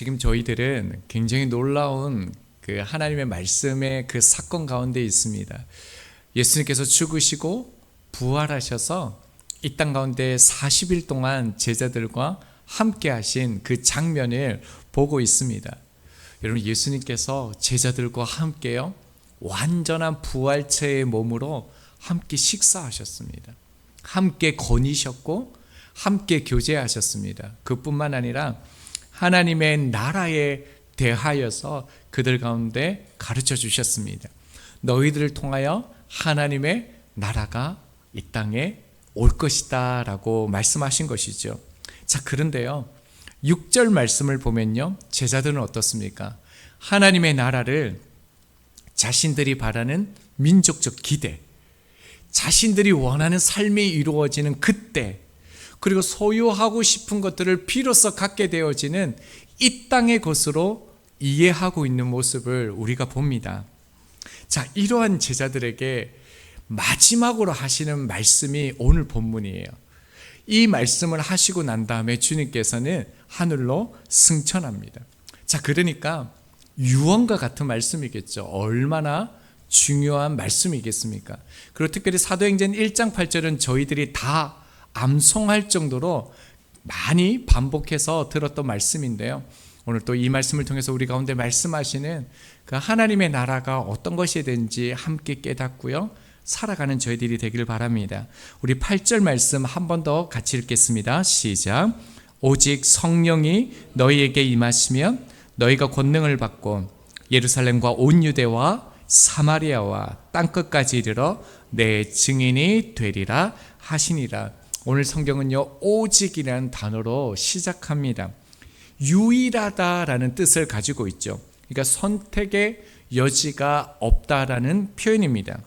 지금 저희들은 굉장히 놀라운 그 하나님의 말씀의 그 사건 가운데 있습니다. 예수님께서 죽으시고 부활하셔서 이 땅 가운데 40일 동안 제자들과 함께 하신 그 장면을 보고 있습니다. 여러분, 예수님께서 제자들과 함께요, 완전한 부활체의 몸으로 함께 식사하셨습니다. 함께 거니셨고 함께 교제하셨습니다. 그뿐만 아니라 하나님의 나라에 대하여서 그들 가운데 가르쳐 주셨습니다. 너희들을 통하여 하나님의 나라가 이 땅에 올 것이다 라고 말씀하신 것이죠. 자, 그런데요, 6절 말씀을 보면요, 제자들은 어떻습니까? 하나님의 나라를 자신들이 바라는 민족적 기대, 자신들이 원하는 삶이 이루어지는 그때, 그리고 소유하고 싶은 것들을 비로소 갖게 되어지는 이 땅의 것으로 이해하고 있는 모습을 우리가 봅니다. 자, 이러한 제자들에게 마지막으로 하시는 말씀이 오늘 본문이에요. 이 말씀을 하시고 난 다음에 주님께서는 하늘로 승천합니다. 자, 그러니까 유언과 같은 말씀이겠죠. 얼마나 중요한 말씀이겠습니까? 그리고 특별히 사도행전 1장 8절은 저희들이 다 암송할 정도로 많이 반복해서 들었던 말씀인데요, 오늘 또 이 말씀을 통해서 우리 가운데 말씀하시는 그 하나님의 나라가 어떤 것이 되는지 함께 깨닫고요, 살아가는 저희들이 되기를 바랍니다. 우리 8절 말씀 한 번 더 같이 읽겠습니다. 시작. 오직 성령이 너희에게 임하시면 너희가 권능을 받고 예루살렘과 온 유대와 사마리아와 땅끝까지 이르러 내 증인이 되리라 하시니라. 오늘 성경은요, 오직이라는 단어로 시작합니다. 유일하다라는 뜻을 가지고 있죠. 그러니까 선택의 여지가 없다라는 표현입니다.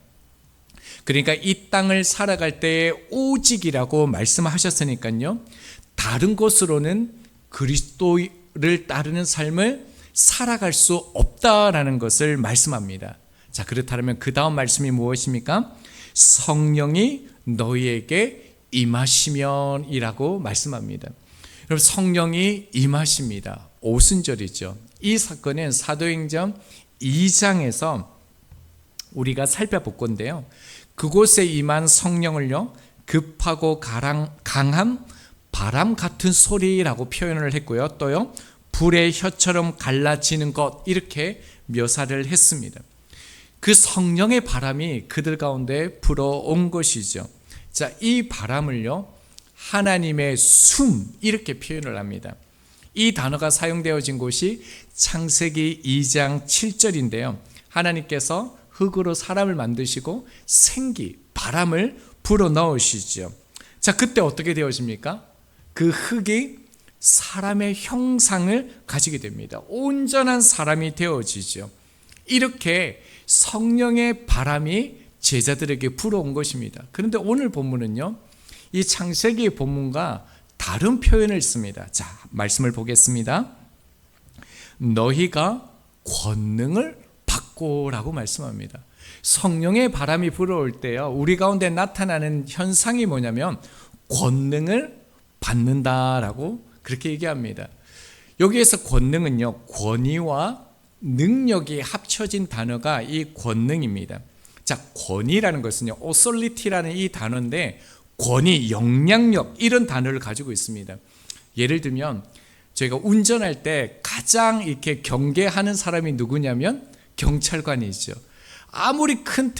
그러니까 이 땅을 살아갈 때에 오직이라고 말씀하셨으니까요, 다른 곳으로는 그리스도를 따르는 삶을 살아갈 수 없다라는 것을 말씀합니다. 자, 그렇다면 그 다음 말씀이 무엇입니까? 성령이 너희에게 임하시면이라고 말씀합니다. 여러분, 성령이 임하십니다. 오순절이죠. 이 사건은 사도행전 2장에서 우리가 살펴볼 건데요, 그곳에 임한 성령을요, 급하고 강한 바람 같은 소리라고 표현을 했고요, 또요, 불의 혀처럼 갈라지는 것, 이렇게 묘사를 했습니다. 그 성령의 바람이 그들 가운데 불어온 것이죠. 자, 이 바람을요, 하나님의 숨, 이렇게 표현을 합니다. 이 단어가 사용되어진 곳이 창세기 2장 7절인데요 하나님께서 흙으로 사람을 만드시고 생기, 바람을 불어 넣으시죠. 자, 그때 어떻게 되어집니까? 그 흙이 사람의 형상을 가지게 됩니다. 온전한 사람이 되어지죠. 이렇게 성령의 바람이 제자들에게 불어온 것입니다. 그런데 오늘 본문은요, 이 창세기 본문과 다른 표현을 씁니다. 자, 말씀을 보겠습니다. 너희가 권능을 받고라고 말씀합니다. 성령의 바람이 불어올 때요, 우리 가운데 나타나는 현상이 뭐냐면 권능을 받는다라고 그렇게 얘기합니다. 여기에서 권능은요, 권위와 능력이 합쳐진 단어가 이 권능입니다. 자, 권위라는 것은요, authority라는 이 단어인데 권위, 영향력, 이런 단어를 가지고 있습니다. 예를 들면 저희가 운전할 때 가장 이렇게 경계하는 사람이 누구냐면 경찰관이죠. 아무리 큰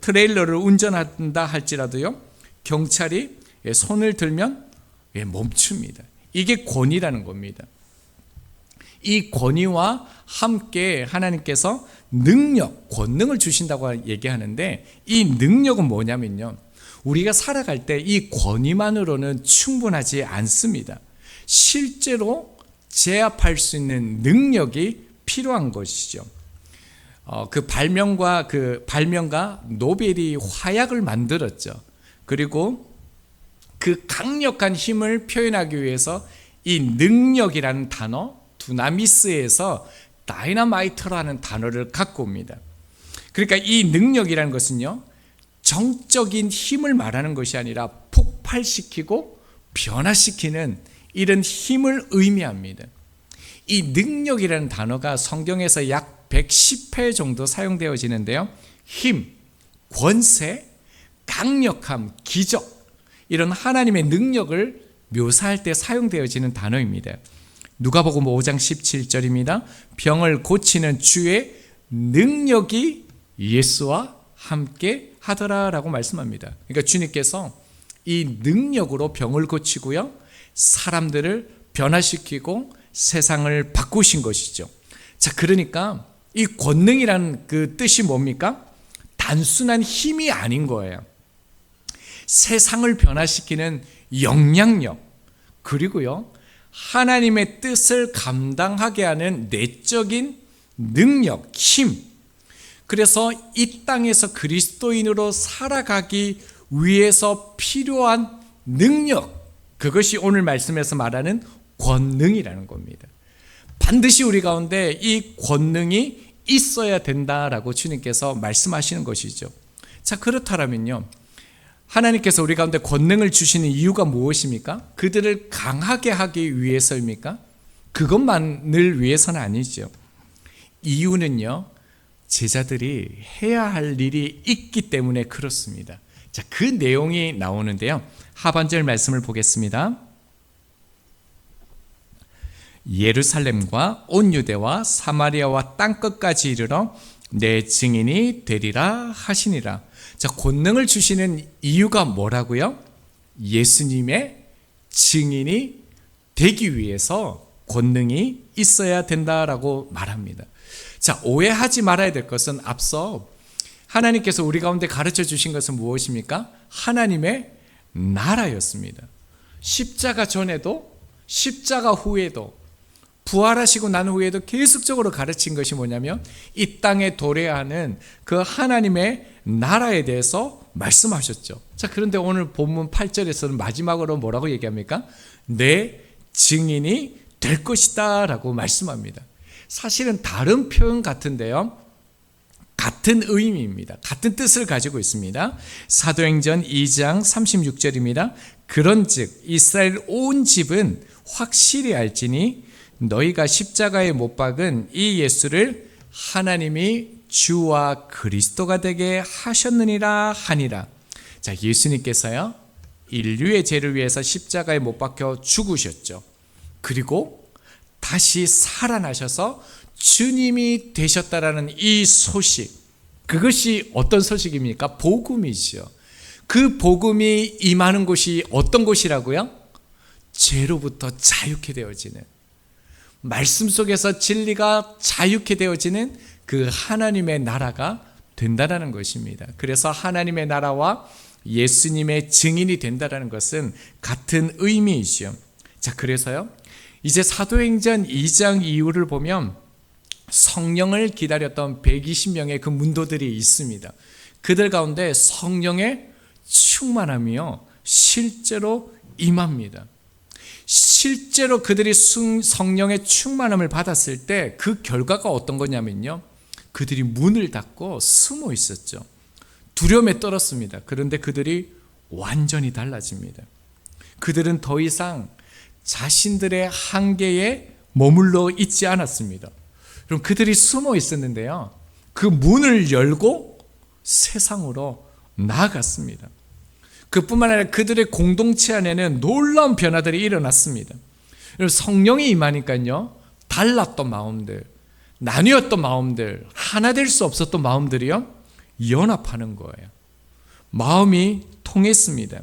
트레일러를 운전한다 할지라도요, 경찰이 손을 들면 멈춥니다. 이게 권위라는 겁니다. 이 권위와 함께 하나님께서 능력, 권능을 주신다고 얘기하는데, 이 능력은 뭐냐면요, 우리가 살아갈 때 이 권위만으로는 충분하지 않습니다. 실제로 제압할 수 있는 능력이 필요한 것이죠. 그 발명가 노벨이 화약을 만들었죠. 그리고 그 강력한 힘을 표현하기 위해서 이 능력이라는 단어, 두나미스에서 다이너마이트라는 단어를 갖고 옵니다. 그러니까 이 능력이라는 것은요, 정적인 힘을 말하는 것이 아니라 폭발시키고 변화시키는 이런 힘을 의미합니다. 이 능력이라는 단어가 성경에서 약 110회 정도 사용되어지는데요. 힘, 권세, 강력함, 기적, 이런 하나님의 능력을 묘사할 때 사용되어지는 단어입니다. 누가복음 5장 17절입니다. 병을 고치는 주의 능력이 예수와 함께 하더라라고 말씀합니다. 그러니까 주님께서 이 능력으로 병을 고치고요, 사람들을 변화시키고 세상을 바꾸신 것이죠. 자, 그러니까 이 권능이라는 그 뜻이 뭡니까? 단순한 힘이 아닌 거예요. 세상을 변화시키는 영향력, 그리고요, 하나님의 뜻을 감당하게 하는 내적인 능력, 힘. 그래서 이 땅에서 그리스도인으로 살아가기 위해서 필요한 능력, 그것이 오늘 말씀에서 말하는 권능이라는 겁니다. 반드시 우리 가운데 이 권능이 있어야 된다라고 주님께서 말씀하시는 것이죠. 자, 그렇다면요, 하나님께서 우리 가운데 권능을 주시는 이유가 무엇입니까? 그들을 강하게 하기 위해서입니까? 그것만을 위해서는 아니죠. 이유는요, 제자들이 해야 할 일이 있기 때문에 그렇습니다. 자, 그 내용이 나오는데요, 하반절 말씀을 보겠습니다. 예루살렘과 온 유대와 사마리아와 땅끝까지 이르러 내 증인이 되리라 하시니라. 자, 권능을 주시는 이유가 뭐라고요? 예수님의 증인이 되기 위해서 권능이 있어야 된다라고 말합니다. 자, 오해하지 말아야 될 것은 앞서 하나님께서 우리 가운데 가르쳐 주신 것은 무엇입니까? 하나님의 나라였습니다. 십자가 전에도, 십자가 후에도, 부활하시고 난 후에도 계속적으로 가르친 것이 뭐냐면 이 땅에 도래하는 그 하나님의 나라에 대해서 말씀하셨죠. 자, 그런데 오늘 본문 8절에서는 마지막으로 뭐라고 얘기합니까? 내 증인이 될 것이다 라고 말씀합니다. 사실은 다른 표현 같은데요, 같은 의미입니다. 같은 뜻을 가지고 있습니다. 사도행전 2장 36절입니다. 그런즉 이스라엘 온 집은 확실히 알지니 너희가 십자가에 못 박은 이 예수를 하나님이 주와 그리스도가 되게 하셨느니라 하니라. 자, 예수님께서요, 인류의 죄를 위해서 십자가에 못 박혀 죽으셨죠. 그리고 다시 살아나셔서 주님이 되셨다라는 이 소식, 그것이 어떤 소식입니까? 복음이죠. 그 복음이 임하는 곳이 어떤 곳이라고요? 죄로부터 자유케 되어지는, 말씀 속에서 진리가 자유케 되어지는 그 하나님의 나라가 된다는 것입니다. 그래서 하나님의 나라와 예수님의 증인이 된다는 것은 같은 의미이죠. 자, 그래서요, 이제 사도행전 2장 이후를 보면 성령을 기다렸던 120명의 그 문도들이 있습니다. 그들 가운데 성령의 충만함이요, 실제로 임합니다. 실제로 그들이 성령의 충만함을 받았을 때 그 결과가 어떤 거냐면요, 그들이 문을 닫고 숨어 있었죠. 두려움에 떨었습니다. 그런데 그들이 완전히 달라집니다. 그들은 더 이상 자신들의 한계에 머물러 있지 않았습니다. 그럼 그들이 숨어 있었는데요, 그 문을 열고 세상으로 나아갔습니다. 그뿐만 아니라 그들의 공동체 안에는 놀라운 변화들이 일어났습니다. 성령이 임하니까요, 달랐던 마음들, 나뉘었던 마음들, 하나 될 수 없었던 마음들이요, 연합하는 거예요. 마음이 통했습니다.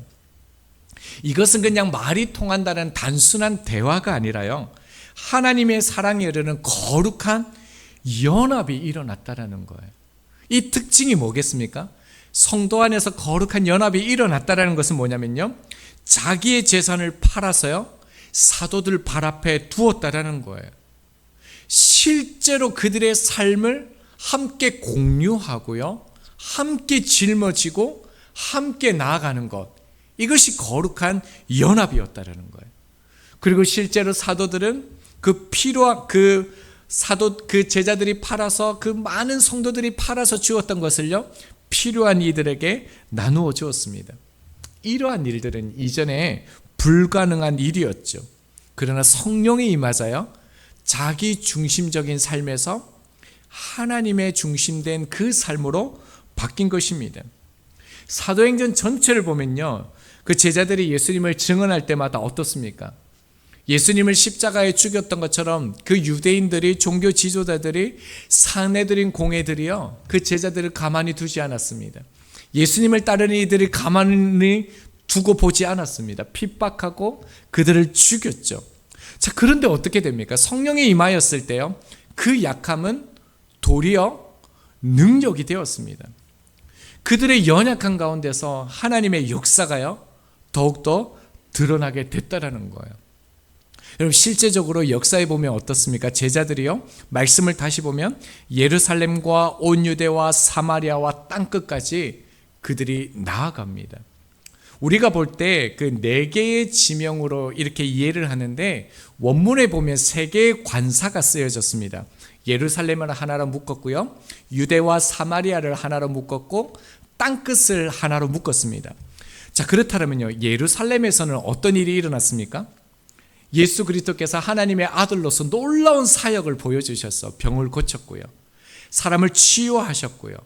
이것은 그냥 말이 통한다는 단순한 대화가 아니라요, 하나님의 사랑에 이르는 거룩한 연합이 일어났다는 거예요. 이 특징이 뭐겠습니까? 성도 안에서 거룩한 연합이 일어났다는 것은 뭐냐면요, 자기의 재산을 팔아서요, 사도들 발 앞에 두었다라는 거예요. 실제로 그들의 삶을 함께 공유하고요, 함께 짊어지고 함께 나아가는 것, 이것이 거룩한 연합이었다라는 거예요. 그리고 실제로 사도들은 그 필요한 그 제자들이 팔아서, 그 많은 성도들이 팔아서 주었던 것을요, 필요한 이들에게 나누어 주었습니다. 이러한 일들은 이전에 불가능한 일이었죠. 그러나 성령이 임하자요, 자기 중심적인 삶에서 하나님의 중심된 그 삶으로 바뀐 것입니다. 사도행전 전체를 보면요, 그 제자들이 예수님을 증언할 때마다 어떻습니까? 예수님을 십자가에 죽였던 것처럼 그 유대인들이, 종교 지도자들이, 사내들인 공회들이요, 그 제자들을 가만히 두지 않았습니다. 예수님을 따르는 이들이 가만히 두고 보지 않았습니다. 핍박하고 그들을 죽였죠. 자, 그런데 어떻게 됩니까? 성령이 임하였을 때요, 그 약함은 도리어 능력이 되었습니다. 그들의 연약한 가운데서 하나님의 역사가요, 더욱더 드러나게 됐다라는 거예요. 여러분, 실제적으로 역사에 보면 어떻습니까? 제자들이요, 말씀을 다시 보면 예루살렘과 온 유대와 사마리아와 땅끝까지 그들이 나아갑니다. 우리가 볼 때 그 4개의 지명으로 이렇게 이해를 하는데, 원문에 보면 3개의 관사가 쓰여졌습니다. 예루살렘을 하나로 묶었고요, 유대와 사마리아를 하나로 묶었고, 땅끝을 하나로 묶었습니다. 자, 그렇다면요, 예루살렘에서는 어떤 일이 일어났습니까? 예수 그리스도께서 하나님의 아들로서 놀라운 사역을 보여주셔서 병을 고쳤고요, 사람을 치유하셨고요,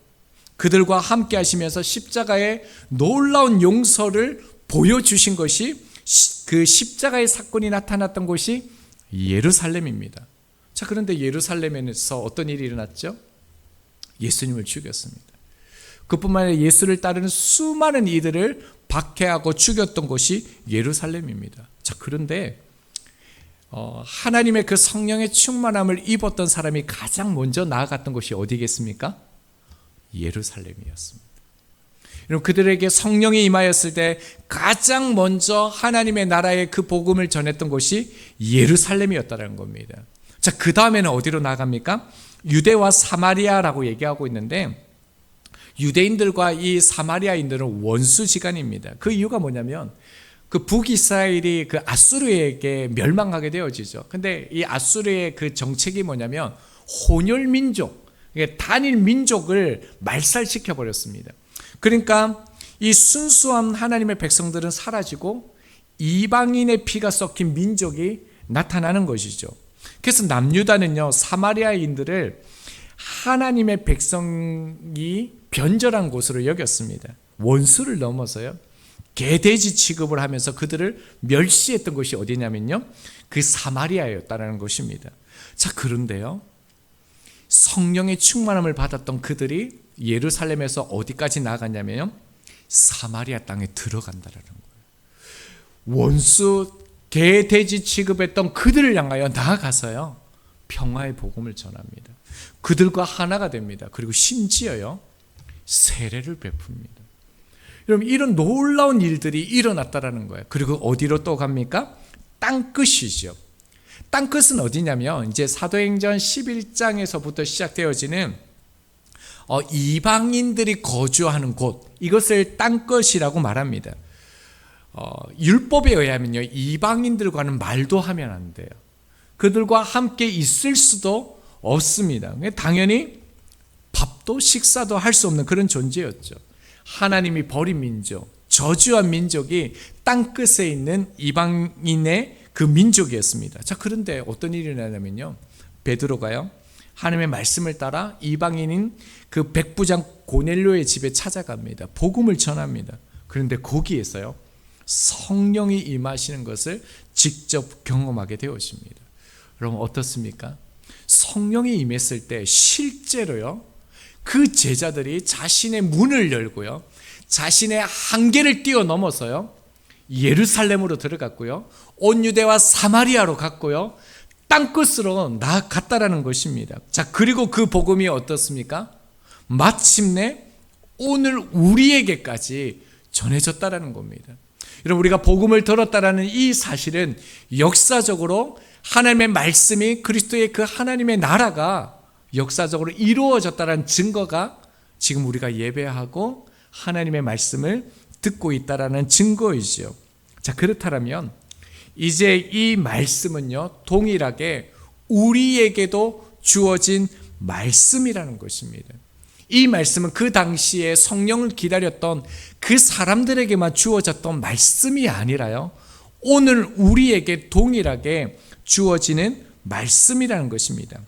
그들과 함께 하시면서 십자가의 놀라운 용서를 보여주신 것이, 그 십자가의 사건이 나타났던 곳이 예루살렘입니다. 자, 그런데 예루살렘에서 어떤 일이 일어났죠? 예수님을 죽였습니다. 그뿐만 아니라 예수를 따르는 수많은 이들을 박해하고 죽였던 곳이 예루살렘입니다. 자, 그런데 하나님의 그 성령의 충만함을 입었던 사람이 가장 먼저 나아갔던 곳이 어디겠습니까? 예루살렘이었습니다. 여러분, 그들에게 성령이 임하였을 때 가장 먼저 하나님의 나라의 그 복음을 전했던 곳이 예루살렘이었다는 겁니다. 자, 그 다음에는 어디로 나갑니까? 유대와 사마리아라고 얘기하고 있는데, 유대인들과 이 사마리아인들은 원수지간입니다. 그 이유가 뭐냐면, 그 북이스라엘이 그 아수르에게 멸망하게 되어지죠. 근데 이 아수르의 그 정책이 뭐냐면 혼혈민족, 단일 민족을 말살시켜 버렸습니다. 그러니까 이 순수한 하나님의 백성들은 사라지고 이방인의 피가 섞인 민족이 나타나는 것이죠. 그래서 남유다는요, 사마리아인들을 하나님의 백성이 변절한 곳으로 여겼습니다. 원수를 넘어서요, 개돼지 취급을 하면서 그들을 멸시했던 곳이 어디냐면요, 그 사마리아였다는 것입니다. 자, 그런데요, 성령의 충만함을 받았던 그들이 예루살렘에서 어디까지 나갔냐면요, 사마리아 땅에 들어간다는 거예요. 원수 개돼지 취급했던 그들을 향하여 나아가서요, 평화의 복음을 전합니다. 그들과 하나가 됩니다. 그리고 심지어요, 세례를 베풉니다. 여러분, 이런 놀라운 일들이 일어났다라는 거예요. 그리고 어디로 또 갑니까? 땅끝이죠. 땅끝은 어디냐면, 이제 사도행전 11장에서부터 시작되어지는 이방인들이 거주하는 곳, 이것을 땅끝이라고 말합니다. 율법에 의하면요, 이방인들과는 말도 하면 안 돼요. 그들과 함께 있을 수도 없습니다. 당연히 밥도 식사도 할 수 없는 그런 존재였죠. 하나님이 버린 민족, 저주한 민족이 땅끝에 있는 이방인의 그 민족이었습니다. 자, 그런데 어떤 일이 일어나냐면요, 베드로가요, 하나님의 말씀을 따라 이방인인 그 백부장 고넬료의 집에 찾아갑니다. 복음을 전합니다. 그런데 거기에서요, 성령이 임하시는 것을 직접 경험하게 되었습니다. 여러분, 어떻습니까? 성령이 임했을 때 실제로요, 그 제자들이 자신의 문을 열고요, 자신의 한계를 뛰어넘어서요, 예루살렘으로 들어갔고요, 온 유대와 사마리아로 갔고요, 땅끝으로 나아갔다라는 것입니다. 자, 그리고 그 복음이 어떻습니까? 마침내 오늘 우리에게까지 전해졌다라는 겁니다. 여러분, 우리가 복음을 들었다라는 이 사실은 역사적으로 하나님의 말씀이, 그리스도의 그 하나님의 나라가 역사적으로 이루어졌다는 증거가 지금 우리가 예배하고 하나님의 말씀을 듣고 있다라는 증거이죠. 자, 그렇다면 이제 이 말씀은요, 동일하게 우리에게도 주어진 말씀이라는 것입니다. 이 말씀은 그 당시에 성령을 기다렸던 그 사람들에게만 주어졌던 말씀이 아니라요, 오늘 우리에게 동일하게 주어지는 말씀이라는 것입니다.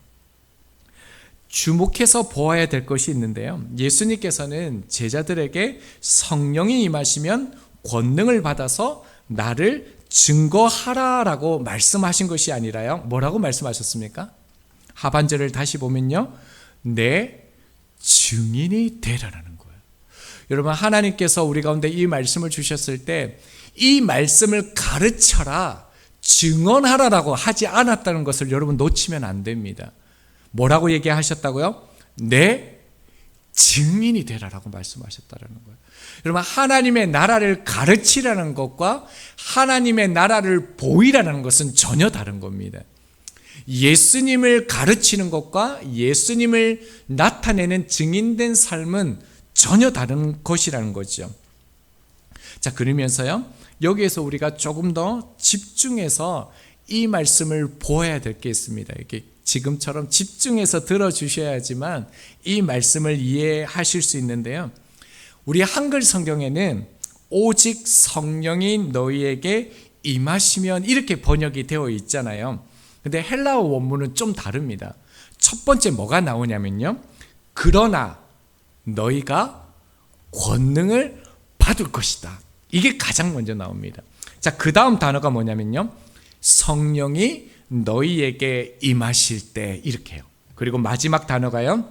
주목해서 보아야 될 것이 있는데요, 예수님께서는 제자들에게 성령이 임하시면 권능을 받아서 나를 증거하라라고 말씀하신 것이 아니라요, 뭐라고 말씀하셨습니까? 하반절을 다시 보면요, 내 증인이 되라라는 거예요. 여러분, 하나님께서 우리 가운데 이 말씀을 주셨을 때 이 말씀을 가르쳐라, 증언하라라고 하지 않았다는 것을 여러분 놓치면 안 됩니다. 뭐라고 얘기하셨다고요? 내 증인이 되라라고 말씀하셨다는 거예요. 여러분, 하나님의 나라를 가르치라는 것과 하나님의 나라를 보이라는 것은 전혀 다른 겁니다. 예수님을 가르치는 것과 예수님을 나타내는 증인된 삶은 전혀 다른 것이라는 거죠. 자, 그러면서요, 여기에서 우리가 조금 더 집중해서 이 말씀을 보아야 될 게 있습니다. 이렇게 지금처럼 집중해서 들어주셔야지만 이 말씀을 이해하실 수 있는데요, 우리 한글 성경에는 오직 성령이 너희에게 임하시면 이렇게 번역이 되어 있잖아요. 근데 헬라어 원문은 좀 다릅니다. 첫 번째 뭐가 나오냐면요, 그러나 너희가 권능을 받을 것이다. 이게 가장 먼저 나옵니다. 자, 그 다음 단어가 뭐냐면요, 성령이 너희에게 임하실 때, 이렇게요. 그리고 마지막 단어가요,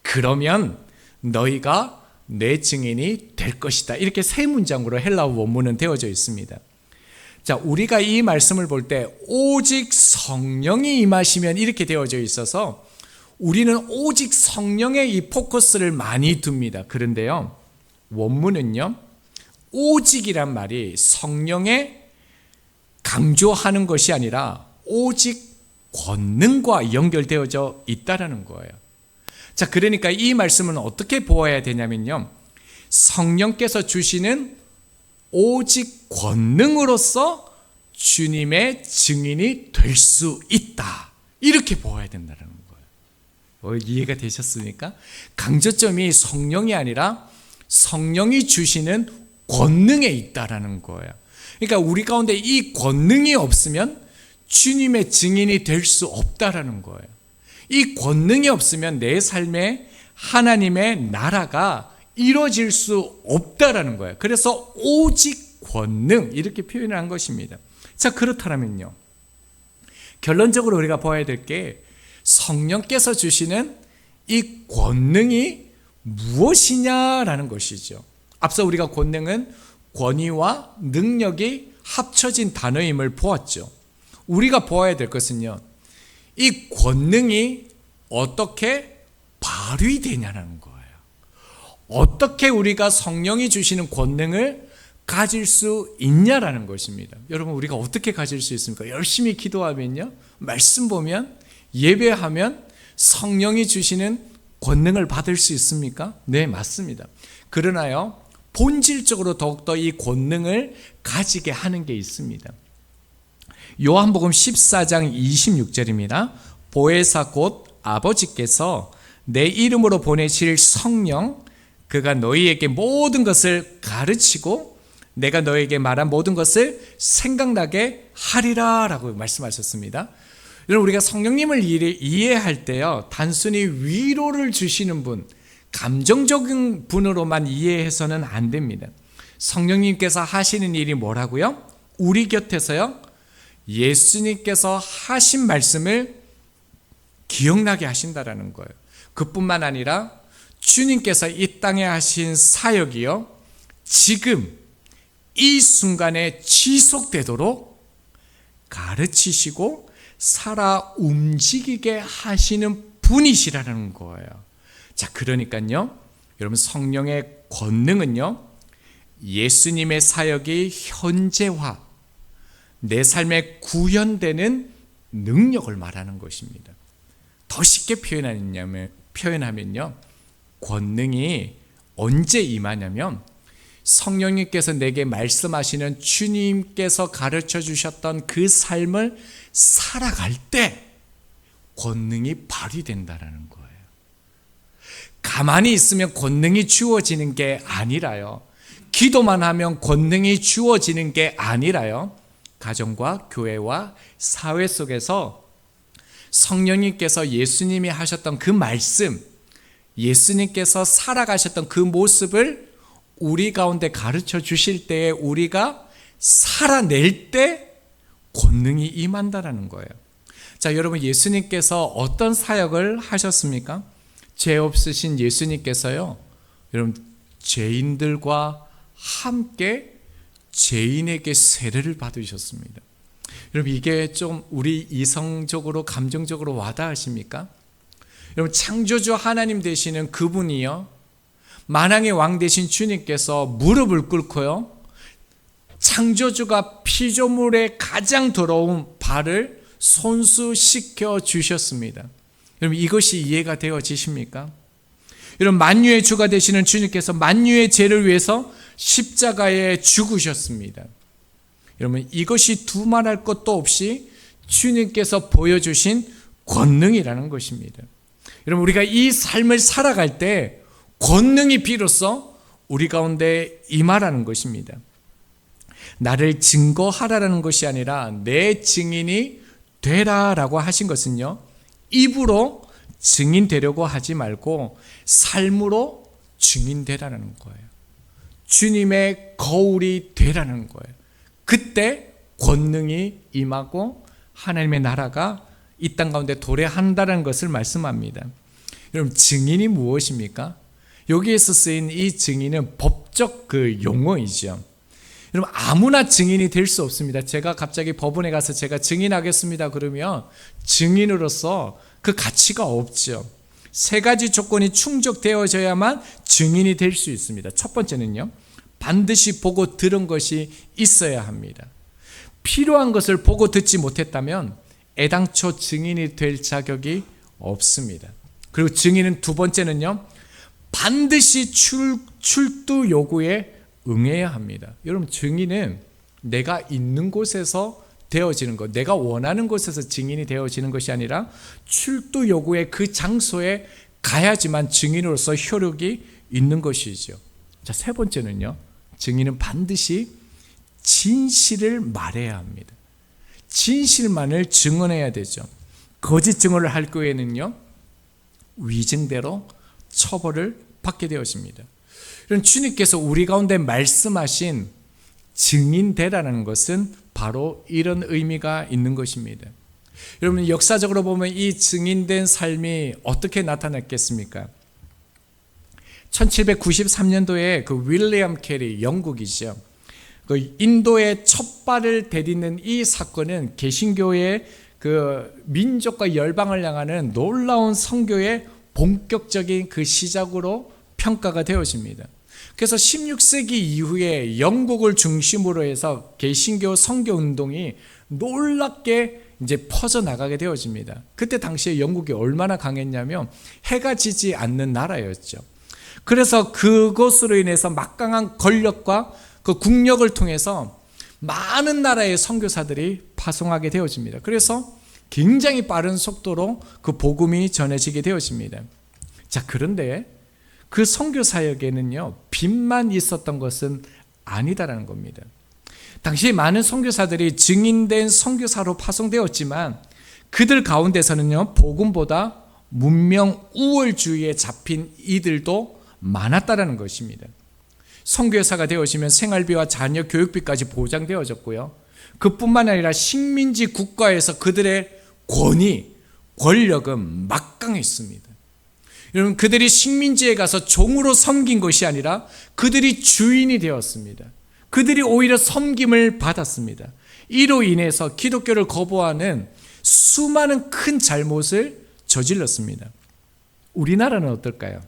그러면 너희가 내 증인이 될 것이다. 이렇게 세 문장으로 헬라어 원문은 되어져 있습니다. 자, 우리가 이 말씀을 볼 때 오직 성령이 임하시면 이렇게 되어져 있어서 우리는 오직 성령에 이 포커스를 많이 둡니다. 그런데요, 원문은요, 오직이란 말이 성령에 강조하는 것이 아니라 오직 권능과 연결되어져 있다라는 거예요. 자, 그러니까 이 말씀은 어떻게 보아야 되냐면요, 성령께서 주시는 오직 권능으로서 주님의 증인이 될 수 있다, 이렇게 보아야 된다는 거예요. 이해가 되셨습니까? 강조점이 성령이 아니라 성령이 주시는 권능에 있다라는 거예요. 그러니까 우리 가운데 이 권능이 없으면 주님의 증인이 될 수 없다라는 거예요. 이 권능이 없으면 내 삶에 하나님의 나라가 이루어질 수 없다라는 거예요. 그래서 오직 권능, 이렇게 표현을 한 것입니다. 자, 그렇다면요, 결론적으로 우리가 봐야 될 게 성령께서 주시는 이 권능이 무엇이냐라는 것이죠. 앞서 우리가 권능은 권위와 능력이 합쳐진 단어임을 보았죠. 우리가 보아야 될 것은요, 이 권능이 어떻게 발휘되냐는 거예요. 어떻게 우리가 성령이 주시는 권능을 가질 수 있냐라는 것입니다. 여러분, 우리가 어떻게 가질 수 있습니까? 열심히 기도하면요, 말씀 보면, 예배하면 성령이 주시는 권능을 받을 수 있습니까? 네, 맞습니다. 그러나요, 본질적으로 더욱더 이 권능을 가지게 하는 게 있습니다. 요한복음 14장 26절입니다. 보혜사 곧 아버지께서 내 이름으로 보내실 성령, 그가 너희에게 모든 것을 가르치고 내가 너희에게 말한 모든 것을 생각나게 하리라 라고 말씀하셨습니다. 여러분, 우리가 성령님을 이해할 때요, 단순히 위로를 주시는 분, 감정적인 분으로만 이해해서는 안 됩니다. 성령님께서 하시는 일이 뭐라고요? 우리 곁에서요, 예수님께서 하신 말씀을 기억나게 하신다라는 거예요. 그뿐만 아니라 주님께서 이 땅에 하신 사역이요, 지금 이 순간에 지속되도록 가르치시고 살아 움직이게 하시는 분이시라는 거예요. 자, 그러니까요, 여러분, 성령의 권능은요, 예수님의 사역이 현재화, 내 삶에 구현되는 능력을 말하는 것입니다. 더 쉽게 표현하면요, 권능이 언제 임하냐면 성령님께서 내게 말씀하시는 주님께서 가르쳐 주셨던 그 삶을 살아갈 때 권능이 발휘된다는 거예요. 가만히 있으면 권능이 주어지는 게 아니라요, 기도만 하면 권능이 주어지는 게 아니라요, 가정과 교회와 사회 속에서 성령님께서 예수님이 하셨던 그 말씀, 예수님께서 살아가셨던 그 모습을 우리 가운데 가르쳐 주실 때에 우리가 살아낼 때 권능이 임한다라는 거예요. 자, 여러분, 예수님께서 어떤 사역을 하셨습니까? 죄 없으신 예수님께서요, 여러분, 죄인들과 함께 죄인에게 세례를 받으셨습니다. 여러분, 이게 좀 우리 이성적으로 감정적으로 와닿으십니까? 여러분, 창조주 하나님 되시는 그분이요, 만왕의 왕 되신 주님께서 무릎을 꿇고요, 창조주가 피조물에 가장 더러운 발을 손수시켜 주셨습니다. 여러분, 이것이 이해가 되어지십니까? 여러분, 만유의 주가 되시는 주님께서 만유의 죄를 위해서 십자가에 죽으셨습니다. 여러분, 이것이 두말할 것도 없이 주님께서 보여주신 권능이라는 것입니다. 여러분, 우리가 이 삶을 살아갈 때 권능이 비로소 우리 가운데 임하라는 것입니다. 나를 증거하라는 것이 아니라 내 증인이 되라라고 하신 것은요, 입으로 증인되려고 하지 말고 삶으로 증인되라는 거예요. 주님의 거울이 되라는 거예요. 그때 권능이 임하고 하나님의 나라가 이 땅 가운데 도래한다는 것을 말씀합니다. 여러분, 증인이 무엇입니까? 여기에서 쓰인 이 증인은 법적 그 용어이죠. 여러분, 아무나 증인이 될 수 없습니다. 제가 갑자기 법원에 가서 제가 증인하겠습니다 그러면 증인으로서 그 가치가 없죠. 세 가지 조건이 충족되어져야만 증인이 될 수 있습니다. 첫 번째는요, 반드시 보고 들은 것이 있어야 합니다. 필요한 것을 보고 듣지 못했다면 애당초 증인이 될 자격이 없습니다. 그리고 증인은 두 번째는요, 반드시 출두 요구에 응해야 합니다. 여러분, 증인은 내가 있는 곳에서 되어지는 것, 내가 원하는 곳에서 증인이 되어지는 것이 아니라 출두 요구의 그 장소에 가야지만 증인으로서 효력이 있는 것이죠. 자, 세 번째는요, 증인은 반드시 진실을 말해야 합니다. 진실만을 증언해야 되죠. 거짓 증언을 할 경우에는요, 위증대로 처벌을 받게 되어집니다. 이런 주님께서 우리 가운데 말씀하신 증인되라는 것은 바로 이런 의미가 있는 것입니다. 여러분, 역사적으로 보면 이 증인된 삶이 어떻게 나타났겠습니까? 1793년도에 그 윌리엄 캐리, 영국이죠. 그 인도의 첫 발을 디디는 이 사건은 개신교의 그 민족과 열방을 향하는 놀라운 선교의 본격적인 그 시작으로 평가가 되어집니다. 그래서 16세기 이후에 영국을 중심으로 해서 개신교 선교 운동이 놀랍게 이제 퍼져나가게 되어집니다. 그때 당시에 영국이 얼마나 강했냐면 해가 지지 않는 나라였죠. 그래서 그것으로 인해서 막강한 권력과 그 국력을 통해서 많은 나라의 선교사들이 파송하게 되어집니다. 그래서 굉장히 빠른 속도로 그 복음이 전해지게 되어집니다. 자, 그런데 그 선교 사역에는요, 빚만 있었던 것은 아니다라는 겁니다. 당시 많은 선교사들이 증인된 선교사로 파송되었지만 그들 가운데서는요, 복음보다 문명 우월주의에 잡힌 이들도 많았다라는 것입니다. 선교사가 되어지면 생활비와 자녀 교육비까지 보장되어졌고요, 그뿐만 아니라 식민지 국가에서 그들의 권위, 권력은 막강했습니다. 여러분, 그들이 식민지에 가서 종으로 섬긴 것이 아니라 그들이 주인이 되었습니다. 그들이 오히려 섬김을 받았습니다. 이로 인해서 기독교를 거부하는 수많은 큰 잘못을 저질렀습니다. 우리나라는 어떨까요?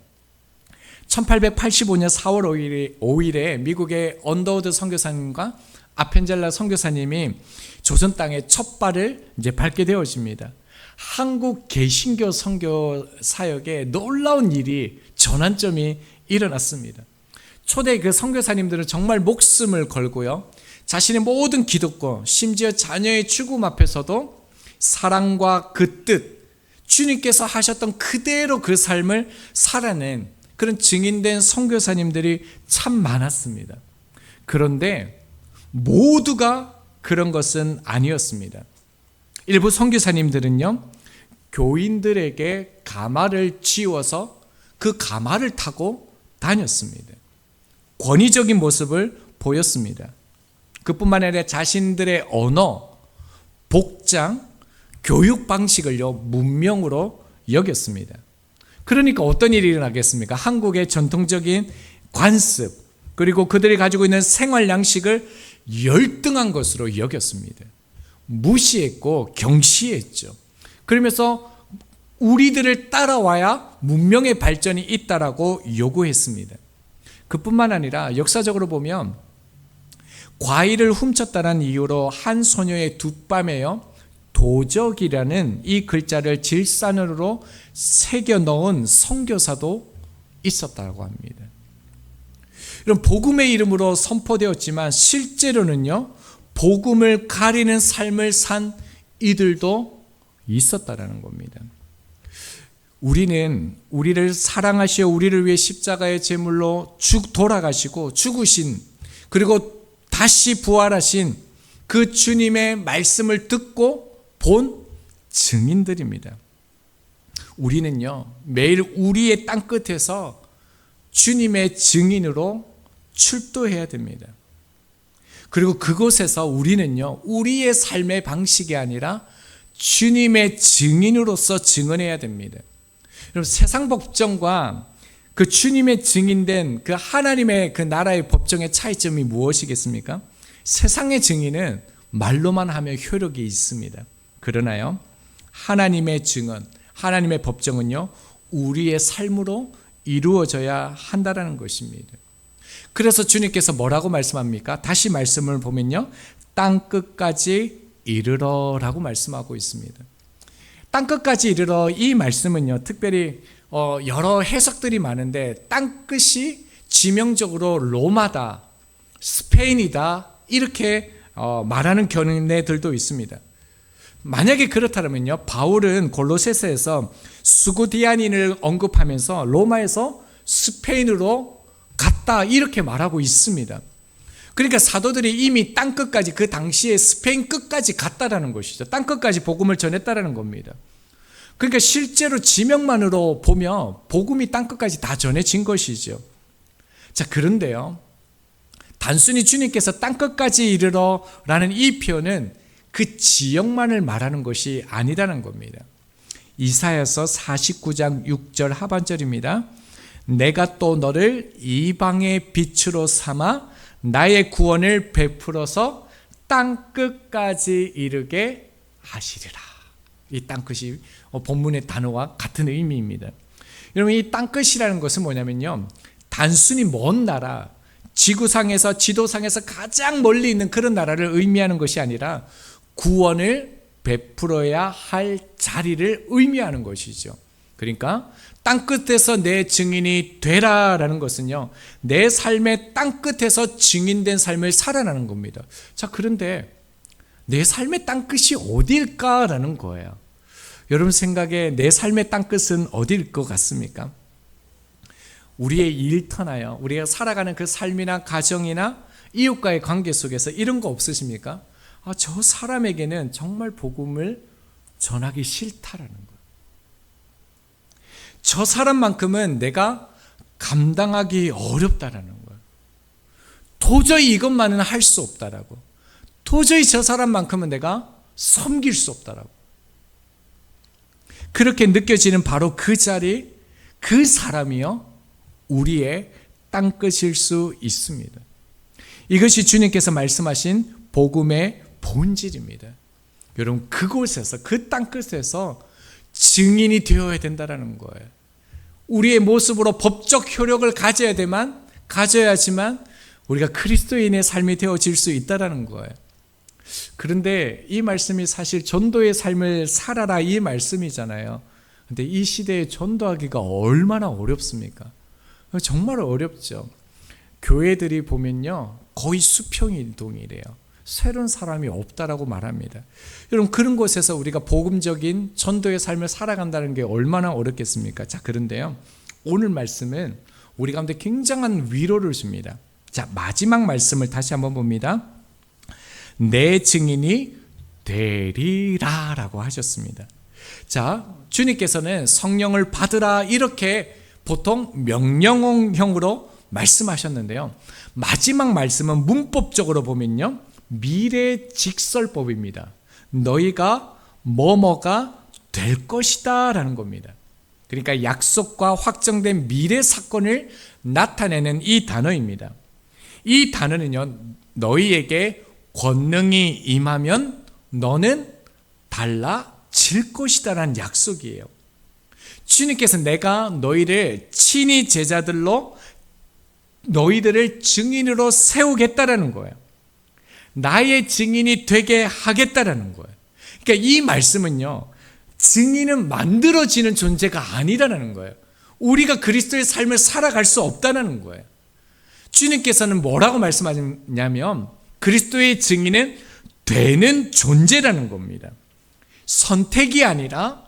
1885년 4월 5일에 미국의 언더우드 선교사님과 아펜젤라 선교사님이 조선 땅에 첫 발을 이제 밟게 되어집니다. 한국 개신교 선교 사역에 놀라운 일이, 전환점이 일어났습니다. 초대 그 선교사님들은 정말 목숨을 걸고요, 자신의 모든 기독권, 심지어 자녀의 죽음 앞에서도 사랑과 그 뜻, 주님께서 하셨던 그대로 그 삶을 살아낸 그런 증인된 선교사님들이 참 많았습니다. 그런데 모두가 그런 것은 아니었습니다. 일부 선교사님들은요, 교인들에게 가마를 쥐어서 그 가마를 타고 다녔습니다. 권위적인 모습을 보였습니다. 그뿐만 아니라 자신들의 언어, 복장, 교육 방식을요 문명으로 여겼습니다. 그러니까 어떤 일이 일어나겠습니까? 한국의 전통적인 관습 그리고 그들이 가지고 있는 생활 양식을 열등한 것으로 여겼습니다. 무시했고 경시했죠. 그러면서 우리들을 따라와야 문명의 발전이 있다라고 요구했습니다. 그뿐만 아니라 역사적으로 보면 과일을 훔쳤다는 이유로 한 소녀의 뒷밤에요 도적이라는 이 글자를 질산으로 새겨 넣은 선교사도 있었다고 합니다. 이런 복음의 이름으로 선포되었지만 실제로는요 복음을 가리는 삶을 산 이들도 있었다라는 겁니다. 우리는 우리를 사랑하시어 우리를 위해 십자가의 제물로 돌아가시고 죽으신 그리고 다시 부활하신 그 주님의 말씀을 듣고 본 증인들입니다. 우리는요 매일 우리의 땅끝에서 주님의 증인으로 출도해야 됩니다. 그리고 그곳에서 우리는요 우리의 삶의 방식이 아니라 주님의 증인으로서 증언해야 됩니다. 여러분 세상 법정과 그 주님의 증인된 그 하나님의 그 나라의 법정의 차이점이 무엇이겠습니까? 세상의 증인은 말로만 하면 효력이 있습니다. 그러나요 하나님의 증언, 하나님의 법정은요 우리의 삶으로 이루어져야 한다는 것입니다. 그래서 주님께서 뭐라고 말씀합니까? 다시 말씀을 보면요 땅끝까지 이르러라고 말씀하고 있습니다. 땅끝까지 이르러 이 말씀은요 특별히 여러 해석들이 많은데 땅끝이 지명적으로 로마다, 스페인이다 이렇게 말하는 견해들도 있습니다. 만약에 그렇다면요 바울은 골로새서에서 수구디아닌을 언급하면서 로마에서 스페인으로 갔다 이렇게 말하고 있습니다. 그러니까 사도들이 이미 땅끝까지 그 당시에 스페인 끝까지 갔다라는 것이죠. 땅끝까지 복음을 전했다라는 겁니다. 그러니까 실제로 지명만으로 보면 복음이 땅끝까지 다 전해진 것이죠. 자, 그런데요 단순히 주님께서 땅끝까지 이르러라는 이 표현은 그 지역만을 말하는 것이 아니라는 겁니다. 이사야서 49장 6절 하반절입니다. 내가 또 너를 이방의 빛으로 삼아 나의 구원을 베풀어서 땅끝까지 이르게 하시리라. 이 땅끝이 본문의 단어와 같은 의미입니다. 여러분 이 땅끝이라는 것은 뭐냐면요 단순히 먼 나라, 지구상에서 지도상에서 가장 멀리 있는 그런 나라를 의미하는 것이 아니라 구원을 베풀어야 할 자리를 의미하는 것이죠. 그러니까 땅끝에서 내 증인이 되라라는 것은요 내 삶의 땅끝에서 증인된 삶을 살아나는 겁니다. 자, 그런데 내 삶의 땅끝이 어딜까라는 거예요. 여러분 생각에 내 삶의 땅끝은 어딜 것 같습니까? 우리의 일터나요 우리가 살아가는 그 삶이나 가정이나 이웃과의 관계 속에서 이런 거 없으십니까? 저 사람에게는 정말 복음을 전하기 싫다라는 거예요. 저 사람만큼은 내가 감당하기 어렵다라는 거예요. 도저히 이것만은 할 수 없다라고. 도저히 저 사람만큼은 내가 섬길 수 없다라고. 그렇게 느껴지는 바로 그 자리, 그 사람이요 우리의 땅끝일 수 있습니다. 이것이 주님께서 말씀하신 복음의 본질입니다. 여러분 그곳에서 그 땅끝에서 증인이 되어야 된다는 거예요. 우리의 모습으로 법적 효력을 가져야지만 우리가 그리스도인의 삶이 되어질 수 있다는 거예요. 그런데 이 말씀이 사실 전도의 삶을 살아라 이 말씀이잖아요. 근데 이 시대에 전도하기가 얼마나 어렵습니까? 정말 어렵죠. 교회들이 보면요 거의 수평이동이래요. 새로운 사람이 없다라고 말합니다. 여러분 그런 곳에서 우리가 복음적인 전도의 삶을 살아간다는 게 얼마나 어렵겠습니까? 자, 그런데요 오늘 말씀은 우리 가운데 굉장한 위로를 줍니다. 자, 마지막 말씀을 다시 한번 봅니다. 내 증인이 되리라 라고 하셨습니다. 자, 주님께서는 성령을 받으라 이렇게 보통 명령형으로 말씀하셨는데요. 마지막 말씀은 문법적으로 보면요, 미래직설법입니다. 너희가 뭐뭐가 될 것이다 라는 겁니다. 그러니까 약속과 확정된 미래 사건을 나타내는 이 단어입니다. 이 단어는요, 너희에게 권능이 임하면 너는 달라질 것이다 라는 약속이에요. 주님께서 내가 너희를 친히 제자들로 너희들을 증인으로 세우겠다라는 거예요. 나의 증인이 되게 하겠다라는 거예요. 그러니까 이 말씀은요, 증인은 만들어지는 존재가 아니라는 거예요. 우리가 그리스도의 삶을 살아갈 수 없다는 거예요. 주님께서는 뭐라고 말씀하셨냐면 그리스도의 증인은 되는 존재라는 겁니다. 선택이 아니라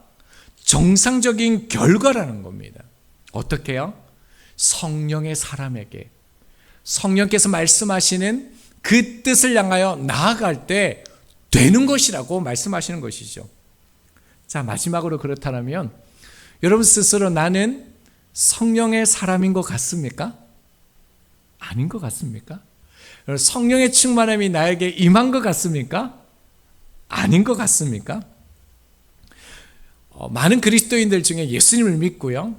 정상적인 결과라는 겁니다. 어떻게요? 성령의 사람에게 성령께서 말씀하시는 그 뜻을 향하여 나아갈 때 되는 것이라고 말씀하시는 것이죠. 자, 마지막으로 그렇다면 여러분 스스로 나는 성령의 사람인 것 같습니까? 아닌 것 같습니까? 성령의 충만함이 나에게 임한 것 같습니까? 아닌 것 같습니까? 많은 그리스도인들 중에 예수님을 믿고요,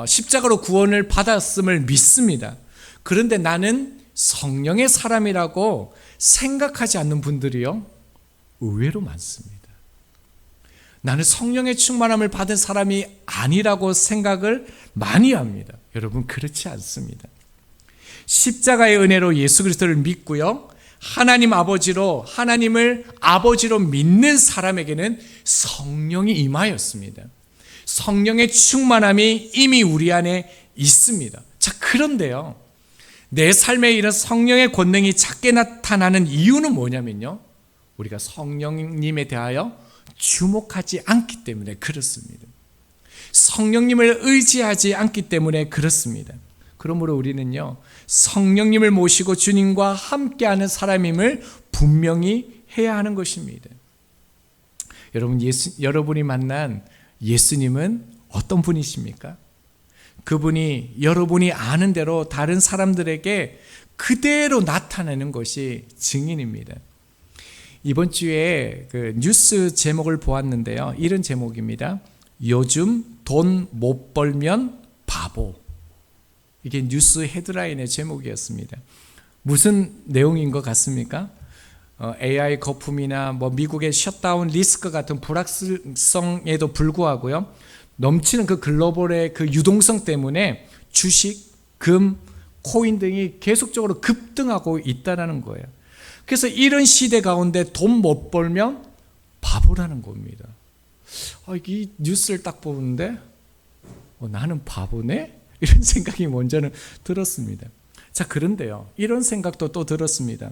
십자가로 구원을 받았음을 믿습니다. 그런데 나는 성령의 사람이라고 생각하지 않는 분들이요, 의외로 많습니다. 나는 성령의 충만함을 받은 사람이 아니라고 생각을 많이 합니다. 여러분, 그렇지 않습니다. 십자가의 은혜로 예수 그리스도를 믿고요, 하나님을 아버지로 믿는 사람에게는 성령이 임하였습니다. 성령의 충만함이 이미 우리 안에 있습니다. 자, 그런데요, 내 삶에 이런 성령의 권능이 작게 나타나는 이유는 뭐냐면요, 우리가 성령님에 대하여 주목하지 않기 때문에 그렇습니다. 성령님을 의지하지 않기 때문에 그렇습니다. 그러므로 우리는요, 성령님을 모시고 주님과 함께하는 사람임을 분명히 해야 하는 것입니다. 여러분, 여러분이 만난 예수님은 어떤 분이십니까? 그분이 여러분이 아는 대로 다른 사람들에게 그대로 나타내는 것이 증인입니다. 이번 주에 그 뉴스 제목을 보았는데요, 이런 제목입니다. 요즘 돈 못 벌면 바보. 이게 뉴스 헤드라인의 제목이었습니다. 무슨 내용인 것 같습니까? AI 거품이나 미국의 셧다운 리스크 같은 불확실성에도 불구하고요, 넘치는 그 글로벌의 그 유동성 때문에 주식, 금, 코인 등이 계속적으로 급등하고 있다는 거예요. 그래서 이런 시대 가운데 돈 못 벌면 바보라는 겁니다. 이 뉴스를 딱 보는데 나는 바보네? 이런 생각이 먼저는 들었습니다. 자, 그런데요, 이런 생각도 또 들었습니다.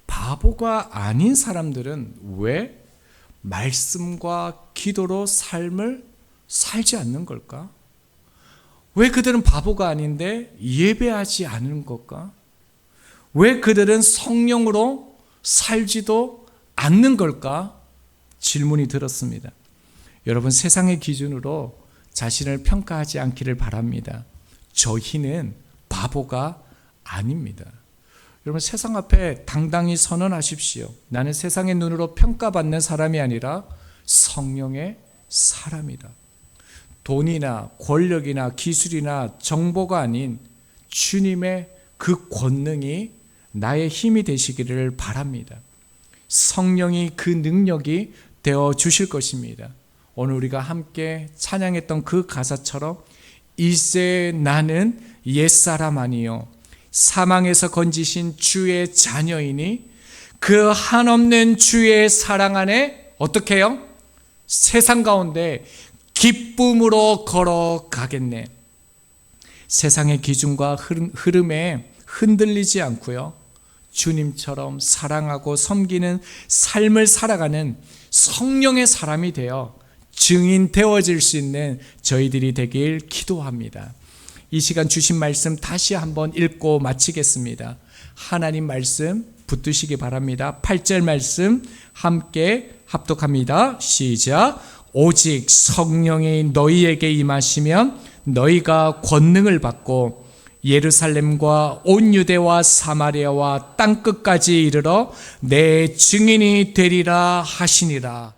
바보가 아닌 사람들은 왜 말씀과 기도로 삶을 살지 않는 걸까? 왜 그들은 바보가 아닌데 예배하지 않는 걸까? 왜 그들은 성령으로 살지도 않는 걸까? 질문이 들었습니다. 여러분, 세상의 기준으로 자신을 평가하지 않기를 바랍니다. 저희는 바보가 아닙니다. 여러분, 세상 앞에 당당히 선언하십시오. 나는 세상의 눈으로 평가받는 사람이 아니라 성령의 사람이다. 돈이나 권력이나 기술이나 정보가 아닌 주님의 그 권능이 나의 힘이 되시기를 바랍니다. 성령이 그 능력이 되어 주실 것입니다. 오늘 우리가 함께 찬양했던 그 가사처럼 이제 나는 옛사람 아니요 사망에서 건지신 주의 자녀이니 그 한없는 주의 사랑 안에 어떻게 해요? 세상 가운데 기쁨으로 걸어가겠네. 세상의 기준과 흐름에 흔들리지 않고요, 주님처럼 사랑하고 섬기는 삶을 살아가는 성령의 사람이 되어 증인 되어질 수 있는 저희들이 되길 기도합니다. 이 시간 주신 말씀 다시 한번 읽고 마치겠습니다. 하나님 말씀 붙드시기 바랍니다. 8절 말씀 함께 합독합니다. 시작. 오직 성령이 너희에게 임하시면 너희가 권능을 받고 예루살렘과 온 유대와 사마리아와 땅끝까지 이르러 내 증인이 되리라 하시니라.